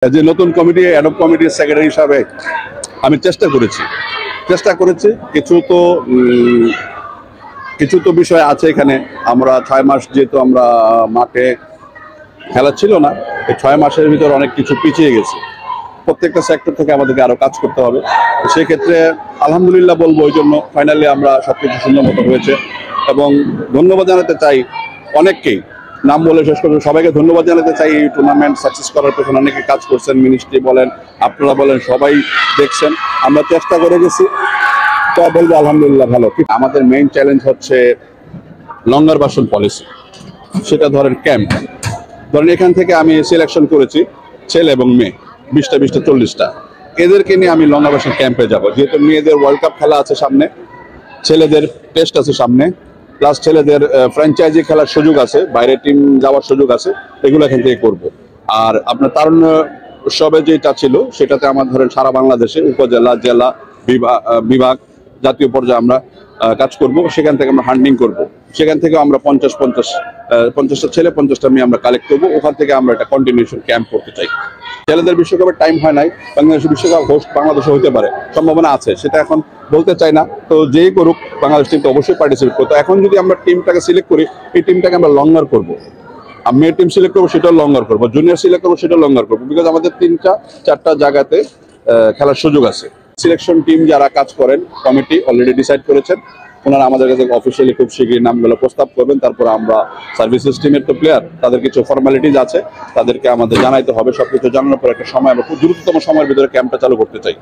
যে নতুন কমিটি অ্যাডপ কমিটির সেক্রেটারি হিসাবে আমি চেষ্টা করেছি কিছু তো বিষয় আছে এখানে। আমরা 6 মাস যেহেতু আমরা মাঠে খেলা ছিল না, এই 6 মাসের ভিতর অনেক কিছু পিছিয়ে গেছে। প্রত্যেকটা সেক্টর থেকে আমাদেরকে আরো কাজ করতে হবে। সেক্ষেত্রে আলহামদুলিল্লাহ বলবো, ওই জন্য ফাইনালি আমরা সবকিছু সুন্দর মতো হয়েছে। এবং ধন্যবাদ জানাতে চাই অনেককেই, নাম বলে শেষ করবো, সবাইকে ধন্যবাদ জানাতে চাই। এই টুর্নামেন্ট সাকসেস করার পেছনে অনেকে কাজ করছেন, মিনিস্ট্রি বলেন, আপনারা বলেন, সবাই দেখছেন। আমরা চেষ্টা করে গেছি, তো বলবো আলহামদুলিল্লাহ ভালো। আমাদের মেইন চ্যালেঞ্জ হচ্ছে লঙ্গার বাসন পলিসি। সেটা ধরেন ক্যাম্প, ধরেন এখান থেকে আমি সিলেকশন করেছি ছেলে এবং মেয়ে 20টা 40টা, এদেরকে নিয়ে আমি লঙ্গা বাসন ক্যাম্পে যাব। যেহেতু মেয়েদের ওয়ার্ল্ড কাপ খেলা আছে সামনে, ছেলেদের টেস্ট আছে সামনে, প্লাস ছেলেদের ফ্র্যাঞ্চাইজি খেলার সুযোগ আছে, বাইরে টিম যাওয়ার সুযোগ আছে, এগুলো এখান থেকে করবো। আর আপনার তারুণ্য উৎসবে যেটা ছিল, সেটাতে আমার ধরেন সারা বাংলাদেশে উপজেলা, জেলা, বিভাগ, জাতীয় পর্যায়ে আমরা কাজ করব। সেখান থেকে আমরা হান্ডিং করব। সেখান থেকে আমরা 50টা ছেলে 50টা মেয়ে আমরা কালেক্ট করবো। ওখান থেকে আমরা একটা কন্টিনিউশন ক্যাম্প করতে চাই। ছেলেদের বিশ্বকাপের টাইম হয় নাই, বাংলাদেশ বিশ্বকাপ হোস্ট বাংলাদেশে হইতে পারে, সম্ভাবনা আছে, সেটা এখন বলতে চাই না। তো যেই করুক, বাংলাদেশ টিম তো অবশ্যই পার্টিসিপেট করতো। এখন যদি আমরা টিমটাকে সিলেক্ট করি, এই টিমটাকে আমরা লঙ্গার করবো। মেয়ের টিম সিলেক্ট করবো, সেটাও লঙ্গার করবো। জুনিয়র সিলেক্ট করবো, সেটাও লঙ্গার করবো। বিকজ আমাদের 3-4টা জায়গাতে খেলার সুযোগ আছে। সিলেকশন টিম যারা কাজ করেন, কমিটি অলরেডি ডিসাইড করেছেন, ওনারা আমাদের কাছে অফিসিয়ালি খুব শীঘ্রই নামগুলো প্রস্তাব করবেন। তারপর আমরা সার্ভিসেস টিমের তো প্লেয়ার, তাদের কিছু ফর্মালিটিজ আছে, তাদেরকে আমাদের জানাইতে হবে। সবকিছু জানানোর পর একটা সময়, আমরা খুব দ্রুততম সময়ের ভিতরে ক্যাম্পটা চালু করতে চাই।